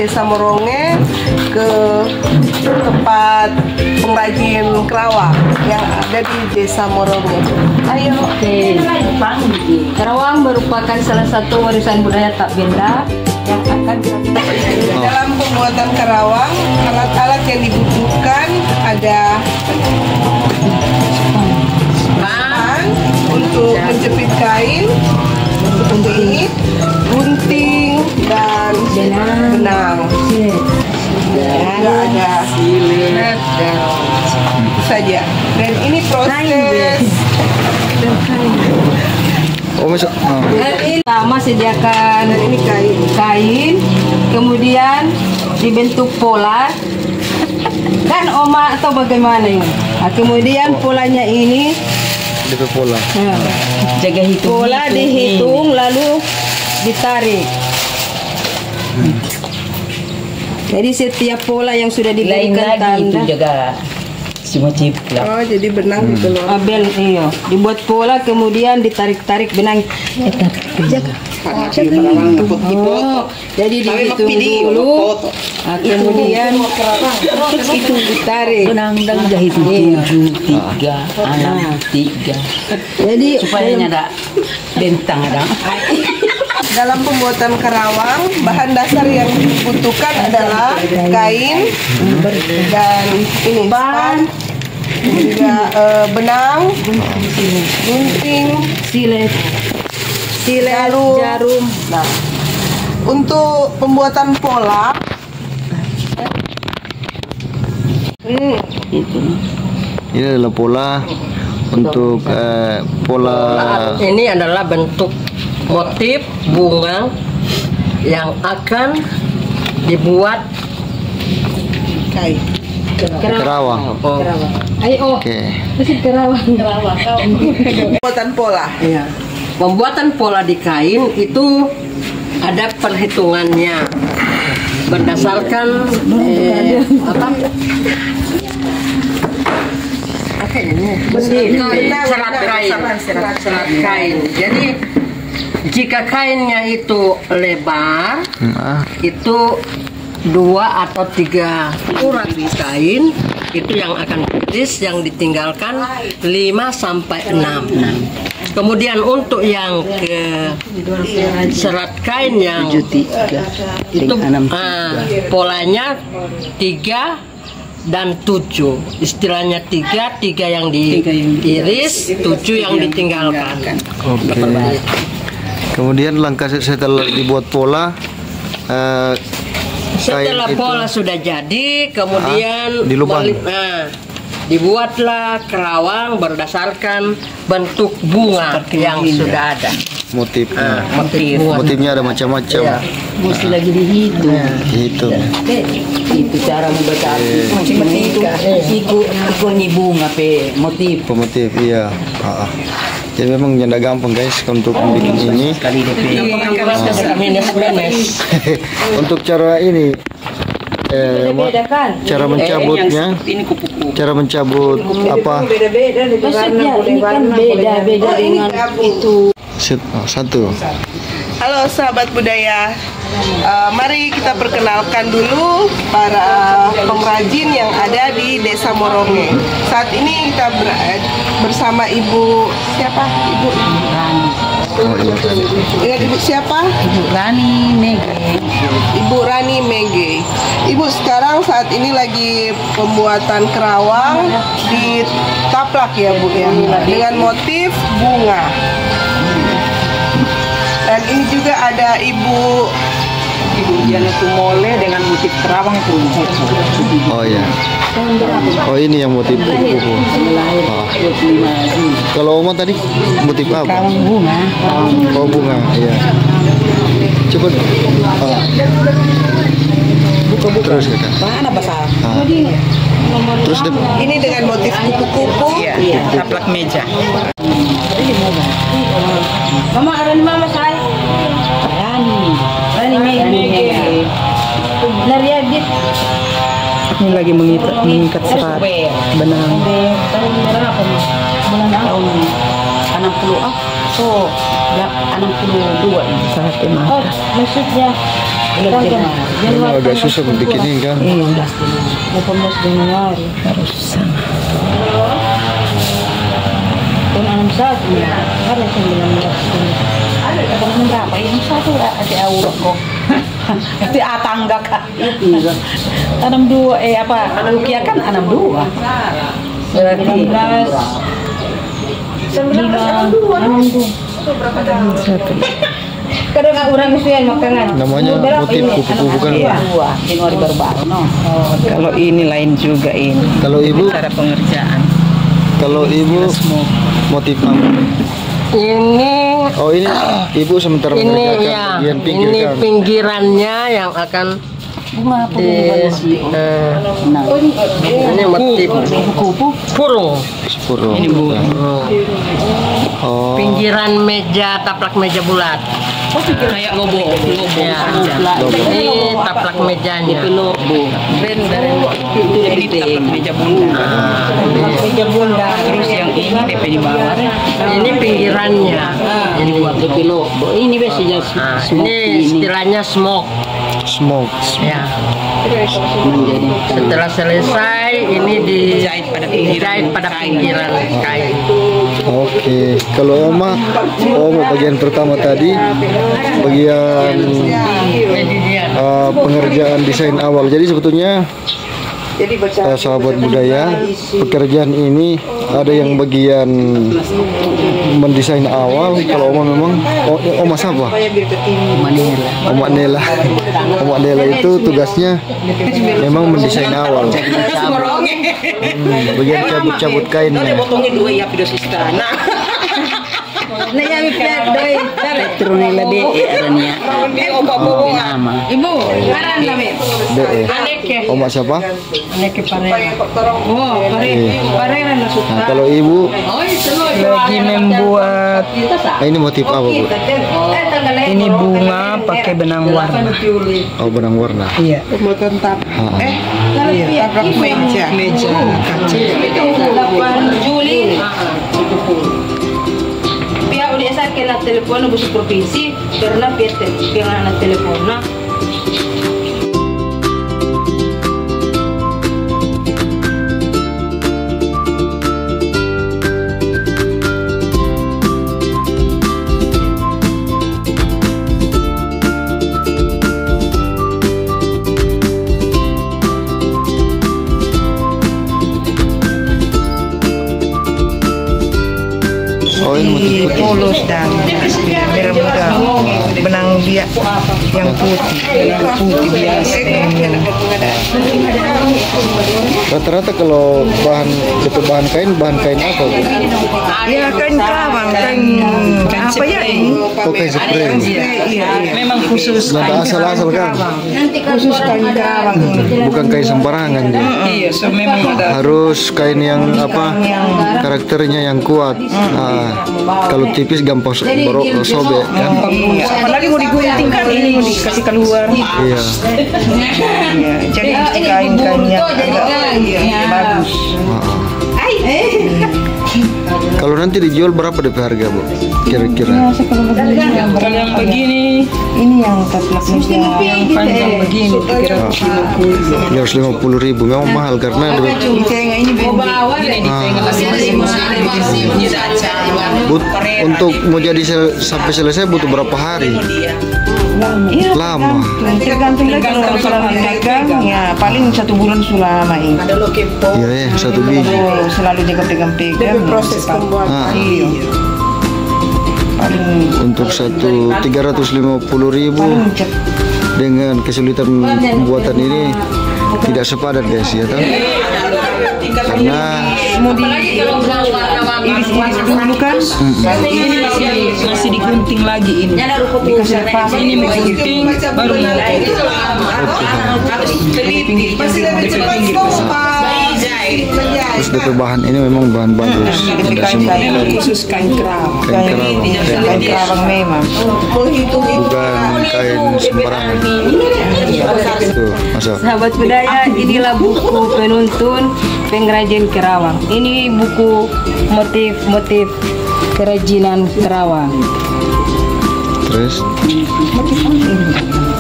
Desa Moronge ke tempat pengrajin kerawang yang ada di Desa Moronge. Ayo. Oke. Kerawang merupakan salah satu warisan budaya tak benda yang akan Dalam pembuatan kerawang, alat-alat yang dibutuhkan ada span untuk menjepit kain seperti ini, gunting dan benang. Juga ada silet dan itu saja. Dan ini proses. Oh, masuk. Pertama sediakan ini kain, kemudian dibentuk pola dan oma atau bagaimana ini. Nah, kemudian polanya ini DP pola. jaga hitung. Pola dihitung lalu ditarik. Jadi setiap pola yang sudah diberikan tanda jaga semua ciplak. Oh, jadi benang dikeluarkan. Abel iyo dibuat pola kemudian ditarik-tarik benang. Jaga. Oh, jadi dihitung dulu. Nah, kemudian itu ditarik. Benang dan jahit 7, 3, 6, 3. Jadi Supaya ada bentang ada. Dalam pembuatan kerawang, bahan dasar yang dibutuhkan adalah kain dan ini span, juga benang, gunting, silet, jarum. Nah, untuk pembuatan pola, Ini adalah pola untuk pola. Ini adalah bentuk motif bunga yang akan dibuat kain. Kerawang. Ayo, Oke. kerawang. Pembuatan pola. ya. Pembuatan pola di kain itu ada perhitungannya berdasarkan serat kain. Jadi jika kainnya itu lebar, itu 2 atau 3 urat di kain itu yang akan putus, yang ditinggalkan 5 sampai 6. Kemudian untuk yang ke serat kain yang itu polanya 3 dan 7. Istilahnya 3 yang diiris, 7 yang ditinggalkan. Oke. Kemudian langkah setelah dibuat pola, Setelah kain pola sudah jadi, kemudian dilubang. dibuatlah kerawang berdasarkan bentuk bunga yang sudah ada. motifnya. Motif. Motifnya ada macam-macam. Ya. Mesti lagi dihitung. Gitu. Itu cara membaca seperti itu. Ikut bunga pe motif. Pemotif, iya. Jadi memang janda gampang guys untuk bikin ini. Kali DP. Untuk cara ini, cara mencabutnya, cara mencabut apa? Beda-beda Maksudnya ini kan beda-beda dengan itu. Satu. Halo sahabat budaya, mari kita perkenalkan dulu para pengrajin yang ada di Desa Moronge. Saat ini kita bersama Ibu siapa? Ibu Rani. Dengan Ibu siapa? Ibu Rani Mege. Ibu Rani Mege. Ibu sekarang saat ini lagi pembuatan kerawang di taplak ya Bu ya, dengan motif bunga. Dan ini juga ada Ibu Diana Tumole dengan motif kerawang itu. Oh ya. Oh ini yang motif kupu-kupu. Kalau Oma tadi motif apa? Kerawang bunga. Oh bunga, iya. Coba. Buka-buka. Terus kita. Mana bahasa? Terus deh. Ini dengan motif kupu-kupu. Iya, taplak meja. Mama, Rani mama saya. Rani Mege. Nariadit. Ini lagi mengikat serat benang. Tahun berapa nih? Bulan tahun 60 Oh, 62 ini. Oh, maksudnya Memang agak susah membikinnya kan. Iya, 18 Januari. Harus sama. Tahun 61 ya. Ada 19. Tahun berapa? Yang satu ada awal kok. Itu tangga kan. Iya. 62 apa? Rukia kan 62. Berarti 1962. Kadang orang itu yang makanan. Namanya motif kupu-kupu bukan? Januari baru-baru, no. Kalau ini lain juga ini. Kalau ibu, Cara pengerjaan. kalau ibu motif apa? Ini Oh ini ibu sementara ini mengerjakan ya, bagian pinggir ini kan? pinggirannya yang akan Bunga apa? ini motif burung. Sepuluh. Ini Bu. Oh. Pinggiran meja, taplak meja bulat. Kayak lobo Ya, ini taplak mejanya. Ben dari ini taplak meja bunda. Meja bunda. Terus yang ini DP di bawah. Ini pinggirannya. Ini buat lobo. Ini biasanya Ini istilahnya smoke. Smoke. Ya. Setelah selesai ini dijahit pada pinggiran kain. Oke. Kalau Oma bagian pertama tadi bagian pengerjaan desain awal. Jadi sebetulnya sahabat budaya, pekerjaan ini ada yang bagian mendesain awal. Kalau Oma memang Oma siapa? Oma Nela. Oma Nela itu tugasnya memang mendesain awal. Bagian cabut-cabut kainnya. Petronella de aranya. Nama. Ibu, karan kami. Oma siapa? Oh, parera na suka. Nah, kalau ibu, Lagi membuat ini motif apa bu? ini bunga pakai benang warna. Oh benang warna. Iya. Taplak meja. Kaca. 8 Juli. Pihak udah sa kena telepon bus provinsi karena pihak na telepon na. Oh ini motif putih. Polos dan merah muda. Benang dia yang putih biasa. Rata-rata kalau bahan kain apa bu? Ya kain kawang, kain apa ya ini? Oh kain spray. Iya. Memang khusus Nggak asal-asal kan? khusus kain kawang. Bukan kain sembarangan ya. Iya, so memang ada. Harus kain yang apa? Karakternya yang kuat. Nah, kalau tipis gampang sobek kan? Iya. Apalagi mau digunting kan ini mau dikasih keluar. Iya. Iya. Jadi mesti kain-kain yang agak bagus. Kalau nanti dijual berapa DP harga bu? Kira-kira? Kalau yang begini, ini yang taplak meja yang panjang begini 350.000 memang mahal karena ditengah ini untuk mau jadi sampai selesai butuh berapa hari? Lama. tergantung lagi kalau selalu pegang ya paling 1 bulan sudah lama ini. Iya ya, satu biji. Kalau selalu jaga pegang proses pembuatan. Iya. Paling Untuk 350.000 dengan kesulitan pembuatan ini tidak sepadan guys ya kan? Karena mau iris dulu kan ini masih digunting lagi ini dikasih lepas ini mau gunting baru mau terus DP bahan ini memang bahan bagus. Tidak semua khusus kain kerawang kain kerawang. kain kerawang memang Bukan kain sembarangan. Tuh, masuk. Sahabat budaya, inilah buku penuntun pengrajin kerawang. Ini buku motif-motif kerajinan Kerawang. Terus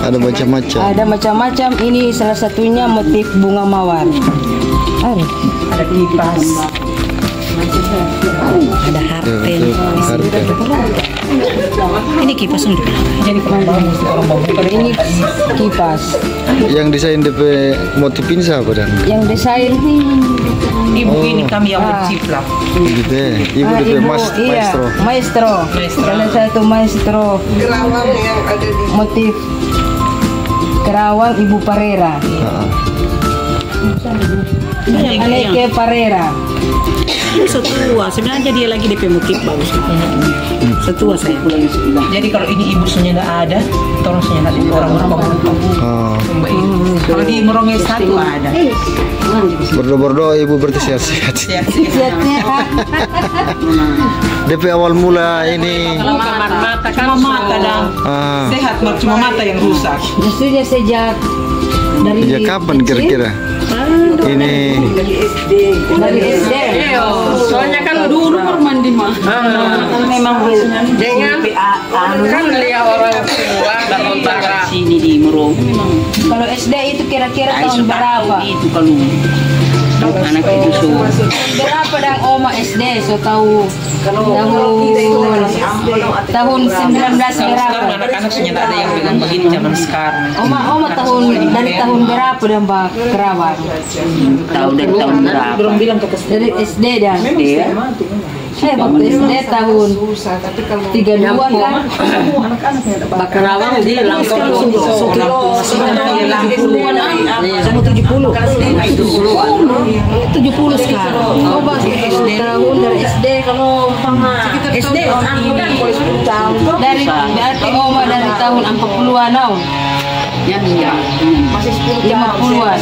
ada macam-macam. Ada macam-macam. Ini salah satunya motif bunga mawar. Ada kipas. Ada harten. Ini kipas untuk. Jadi Ini kipas. Yang desain DP motif ini siapa dan? Yang desain ibu ini kami yang menciplak. Gitu ya. Ibu DP maestro. Maestro. Salah satu maestro Kerawang yang ada di motif Kerawang Ibu Parera. Aneke Parera. Setua, sebenarnya dia lagi DP motif bagus. Setua saya. Jadi kalau ini ibu sunya nggak ada, tolong sunya nanti orang-orang bawa. Kalau di Moronge satu ada. Berdoa ibu berarti sehat-sehat. DP awal mula ini Kamar mata kan mata dah. Sehat, cuma mata yang rusak. Justru sejak dari sejak kapan kira-kira? Ini dari SD. Soalnya kan dulu mandi mah. Memang Dengan kan dia orang tua dan utara. Sini di Moronge memang. kalau SD itu kira-kira tahun berapa? Itu kalau anak itu Berapa dan Oma SD? So tahu tahun 19 berapa? anak-anak sudah tak ada yang bilang begini zaman sekarang. Oma dari tahun berapa dan Mbak Kerawang? Tahu dari tahun berapa? Belum bilang ke Dari SD dan waktu SD tahun 32 kan? Mbak Kerawang dia langsung sama 70. 70 sekarang. Oh, tahun dari SD kalau SD dari berarti Oma dari tahun 40-an tahun. ya Masih 50-an.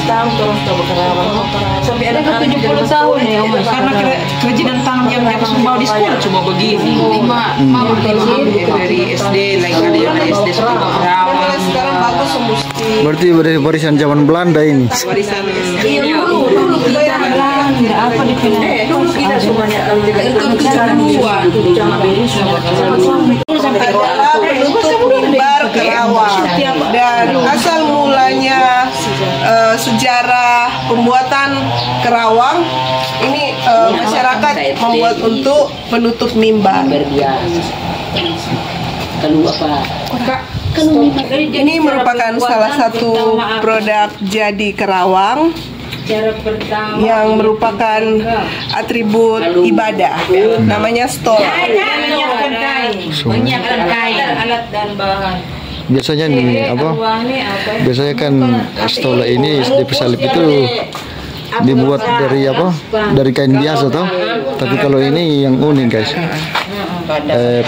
Sampai ada ke 70 tahun ya Oma. karena kerajinan tangan yang mereka sumbau di sekolah cuma begini. Mama Dari SD lagi ada yang dari SD sekolah Kerawang. sekarang bagus mesti berarti warisan zaman Belanda ini. Warisan SD. dulu kita Belanda apa dikenal? Kita semuanya adalah penutup mimbar Kerawang dan asal mulanya sejarah pembuatan Kerawang ini masyarakat membuat untuk penutup mimbar. Ini merupakan salah satu produk jadi Kerawang yang merupakan atribut ibadah, namanya stola. menyiapkan kain, alat dan bahan. Biasanya nih apa? Biasanya kan stola ini di pesalip itu dibuat dari apa? Dari kain biasa toh. Tapi kalau ini yang unik guys.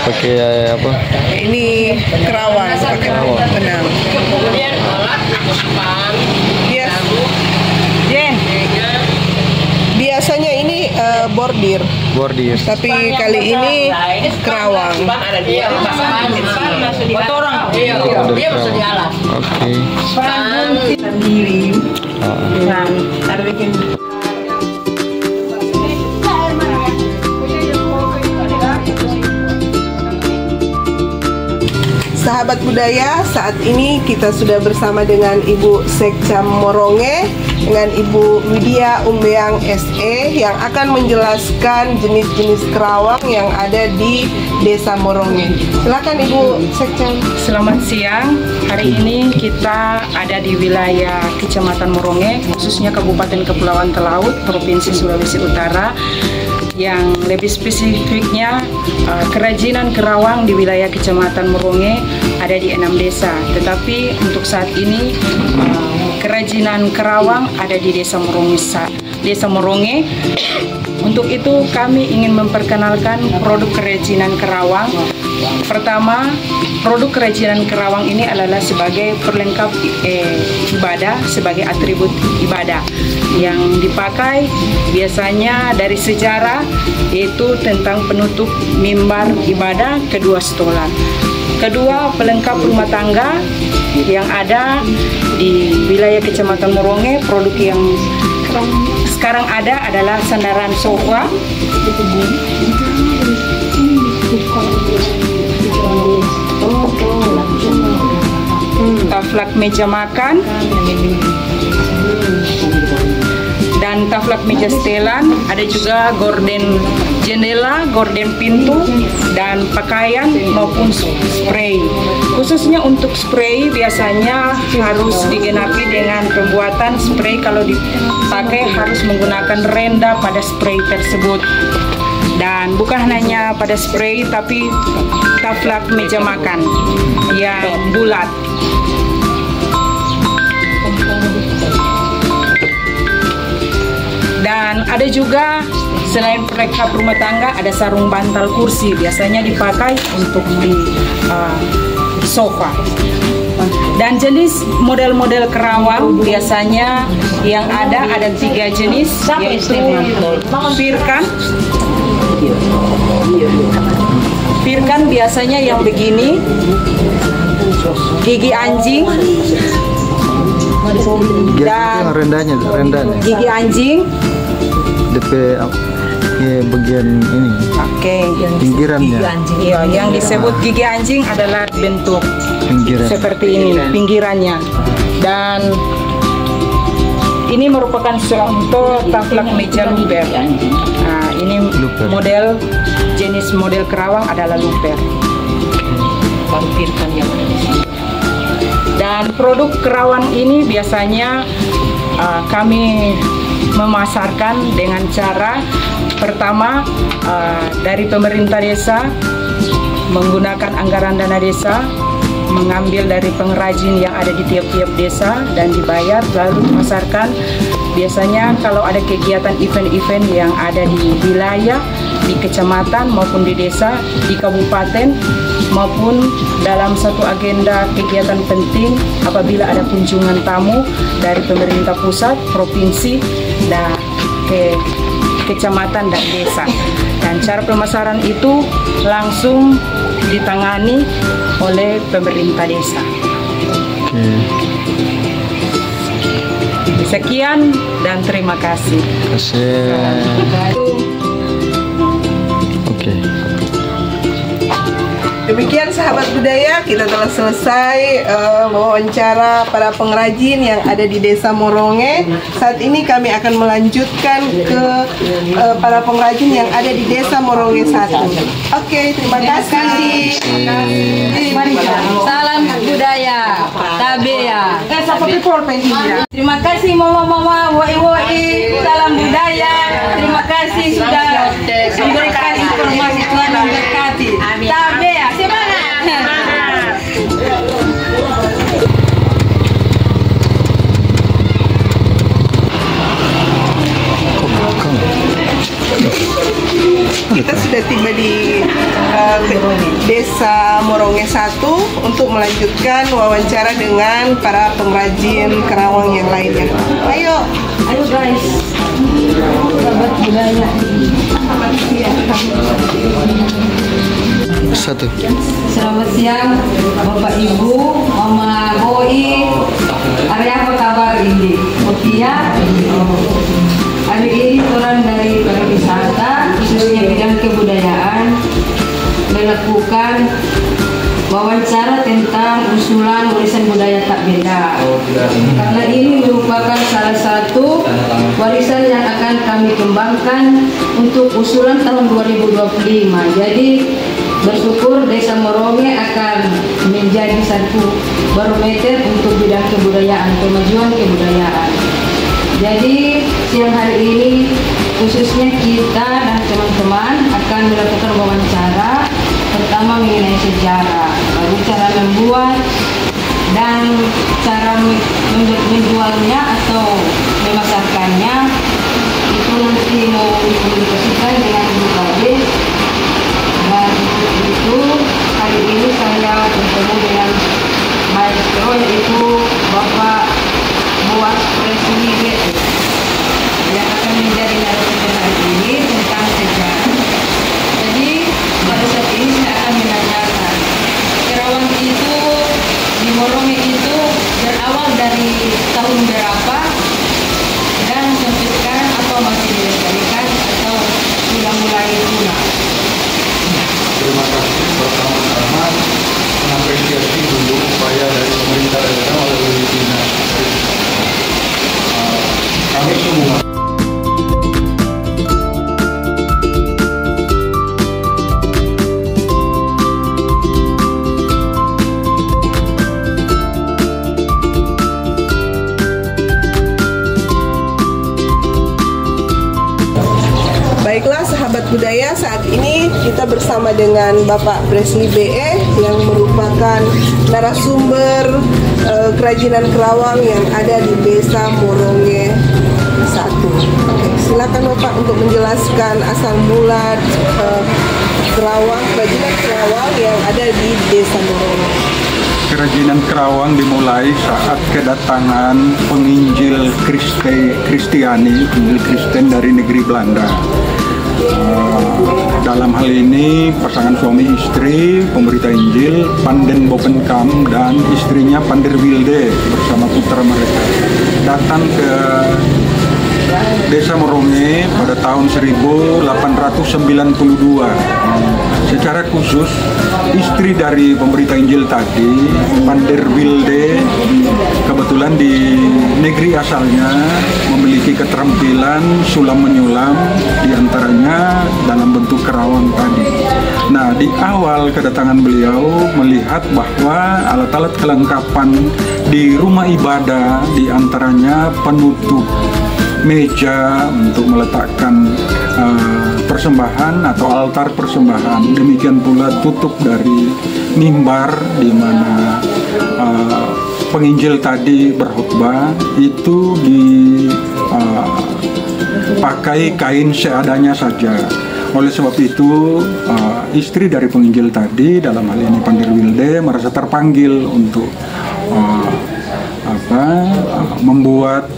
Pakai apa? Ini Kerawang, pakai benang. Kemudian alat Biasanya ini bordir, tapi kali ini Kerawang. dia masuk di alat. Oke. Sahabat budaya, saat ini kita sudah bersama dengan Ibu Sekcam Moronge dengan Ibu Widya Umbeang SE yang akan menjelaskan jenis-jenis kerawang yang ada di Desa Moronge. Silakan Ibu Sekcam. Selamat siang. Hari ini kita ada di wilayah Kecamatan Moronge, khususnya Kabupaten Kepulauan Talaut, Provinsi Sulawesi Utara. Yang lebih spesifiknya kerajinan kerawang di wilayah Kecamatan Moronge ada di 6 desa. Tetapi untuk saat ini kerajinan kerawang ada di Desa Moronge. Untuk itu kami ingin memperkenalkan produk kerajinan kerawang. Pertama, produk kerajinan kerawang ini adalah sebagai perlengkap ibadah, sebagai atribut ibadah yang dipakai biasanya dari sejarah, yaitu tentang penutup mimbar ibadah, kedua stola. Kedua, pelengkap rumah tangga yang ada di wilayah Kecamatan Moronge. Produk yang sekarang ada adalah sandaran sofa, Taflak meja makan, dan taflak meja setelan. Ada juga gorden jendela, gorden pintu, dan pakaian maupun spray. Khususnya untuk spray biasanya harus digenapi dengan pembuatan spray. Kalau dipakai harus menggunakan renda pada spray tersebut. Dan bukan hanya pada spray, tapi taflak meja makan yang bulat. Dan ada juga selain perlengkap rumah tangga, ada sarung bantal kursi, biasanya dipakai untuk di sofa. Dan jenis model-model kerawang biasanya yang ada 3 jenis, yaitu Firkan biasanya yang begini, gigi anjing, dan rendahnya gigi anjing. DP bagian ini. Oke. Pinggirannya. Iya, yang disebut gigi anjing adalah bentuk Pinggiran. seperti ini, pinggirannya. Dan ini merupakan contoh taflak meja luber. Nah, ini Luber. jenis model kerawang adalah luber. Dan produk kerawang ini biasanya kami memasarkan dengan cara pertama dari pemerintah desa menggunakan anggaran dana desa, mengambil dari pengrajin yang ada di tiap-tiap desa dan dibayar, lalu memasarkan. Biasanya kalau ada kegiatan event-event yang ada di wilayah, di kecamatan maupun di desa, di kabupaten, maupun dalam satu agenda kegiatan penting apabila ada kunjungan tamu dari pemerintah pusat, provinsi, dan ke kecamatan dan desa. Dan cara pemasaran itu langsung ditangani oleh pemerintah desa. Sekian dan terima kasih. Oke. Demikian sahabat budaya, kita telah selesai wawancara para pengrajin yang ada di Desa Moronge. Saat ini kami akan melanjutkan ke para pengrajin yang ada di Desa Moronge 1. Oke, terima kasih. Salam budaya, tabea. Terima kasih mama-mama, woi-woi. Salam budaya. Terima kasih sudah memberikan informasi, Tuhan memberkati. Tabea, semangat. Kita sudah tiba di Desa Moronge 1 untuk melanjutkan wawancara dengan para pengrajin kerawang yang lainnya. Ayo Guys, sahabat budaya. Satu. Selamat siang Bapak Ibu, Mama Boi. Hari apa kabar ini? Mutia. Hari ini orang dari pariwisata, khususnya bidang kebudayaan, melakukan wawancara tentang usulan warisan budaya tak benda. Karena ini merupakan salah satu warisan yang akan kami kembangkan untuk usulan tahun 2025. Jadi bersyukur Desa Moronge akan menjadi satu barometer untuk bidang kebudayaan, kemajuan kebudayaan. Jadi siang hari ini khususnya kita dan teman-teman akan melakukan wawancara pertama mengenai sejarah, lalu cara membuat dan cara menjualnya atau memasarkannya itu nanti mau dikomunikasikan dengan Ibu Kades. Dan itu hari ini saya bertemu dengan maestro yaitu Bapak Boas Presidi yang akan menjadi narasumber hari ini tentang sejarah. Jadi pada saat ini saya akan menanyakan kerawang itu di Moronge itu berawal dari tahun berapa dan sampai sekarang apa masih dilestarikan atau sudah mulai punah? terima kasih bersama-sama mengapresiasi dulu upaya dari pemerintah daerah melalui dinas. Kami semua. Baiklah sahabat budaya, saat ini kita bersama dengan Bapak Bresli BE yang merupakan narasumber kerajinan kerawang yang ada di Desa Moronge 1. Silakan Bapak untuk menjelaskan asal mula kerajinan kerawang yang ada di Desa Moronge. Kerajinan kerawang dimulai saat kedatangan penginjil Kristiani, penginjil Kristen dari negeri Belanda. Dalam hal ini pasangan suami istri pemberita Injil Panden Bopenkam dan istrinya Pander Wilde bersama putra mereka datang ke Desa Moronge pada tahun 1892. Secara khusus istri dari pemberita Injil tadi, Pander Wilde, kebetulan di negeri asalnya memiliki keterampilan sulam menyulam, diantaranya dalam bentuk kerawang tadi. Nah, di awal kedatangan beliau melihat bahwa alat-alat kelengkapan di rumah ibadah, diantaranya penutup meja untuk meletakkan persembahan atau altar persembahan, demikian pula tutup dari mimbar di mana penginjil tadi berkhutbah itu dipakai kain seadanya saja. Oleh sebab itu istri dari penginjil tadi, dalam hal ini Pander Wilde, merasa terpanggil untuk membuat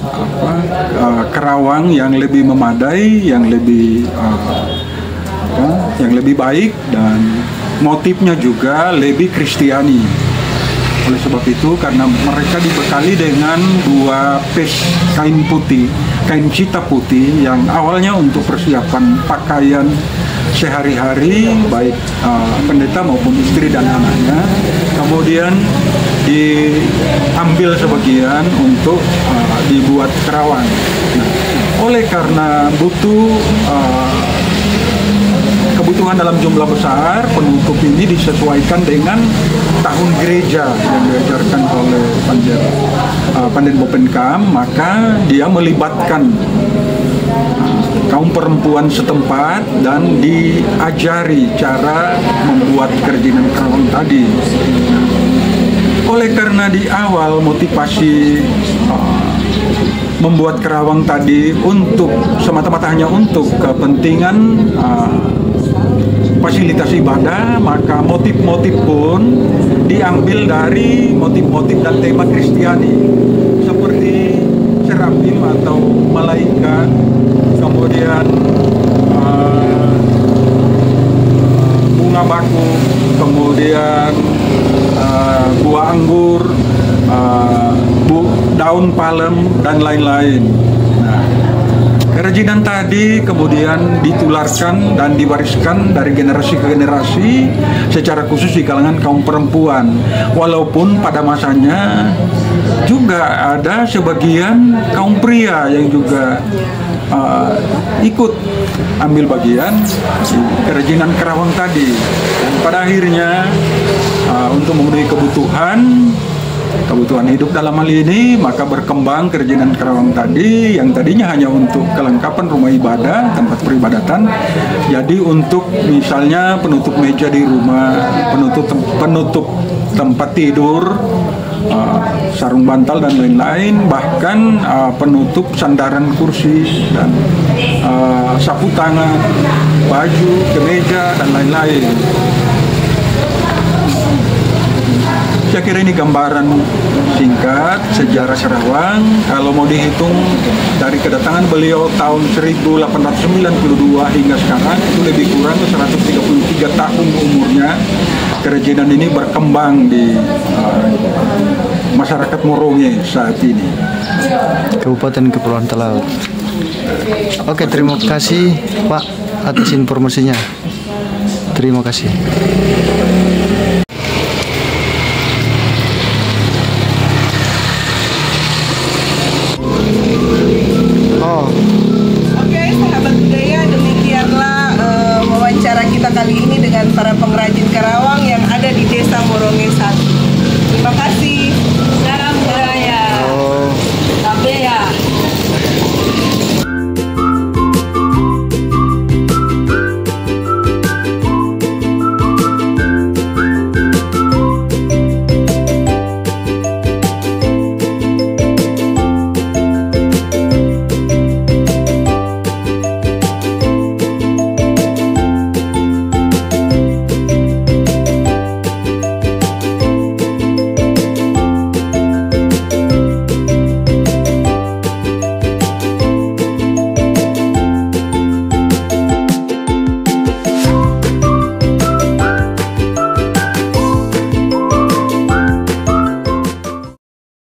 kerawang yang lebih memadai, yang lebih baik, dan motifnya juga lebih Kristiani. Oleh sebab itu, karena mereka dibekali dengan 2 piece kain putih, kain cita putih yang awalnya untuk persiapan pakaian sehari-hari, baik pendeta maupun istri dan anaknya, kemudian diambil sebagian untuk dibuat kerawang. Nah, oleh karena butuh kebutuhan dalam jumlah besar, penutup ini disesuaikan dengan tahun gereja yang diajarkan oleh Panden Bopenkam, maka dia melibatkan kaum perempuan setempat dan diajari cara membuat kerajinan kerawang tadi. Oleh karena di awal motivasi membuat kerawang tadi untuk semata-mata hanya untuk kepentingan fasilitas ibadah, maka motif-motif pun diambil dari motif-motif dan tema Kristiani seperti serafim atau malaikat, kemudian bunga bakung, kemudian buah anggur, daun palem, dan lain-lain. Nah, kerajinan tadi kemudian ditularkan dan diwariskan dari generasi ke generasi, secara khusus di kalangan kaum perempuan. Walaupun pada masanya juga ada sebagian kaum pria yang juga ikut ambil bagian kerajinan kerawang tadi. Dan pada akhirnya untuk memenuhi kebutuhan hidup dalam hal ini, maka berkembang kerajinan kerawang tadi yang tadinya hanya untuk kelengkapan rumah ibadah, tempat peribadatan, jadi untuk misalnya penutup meja di rumah, penutup tempat tidur, sarung bantal dan lain-lain, bahkan penutup sandaran kursi dan sapu tangan, baju, kemeja, dan lain-lain. Saya kira ini gambaran singkat sejarah kerawang. Kalau mau dihitung dari kedatangan beliau tahun 1892 hingga sekarang, itu lebih kurang 133 tahun umurnya. Kerajinan ini berkembang di masyarakat Moronge saat ini. Kabupaten Kepulauan Talaut. Oke, terima kasih Pak atas informasinya. Terima kasih.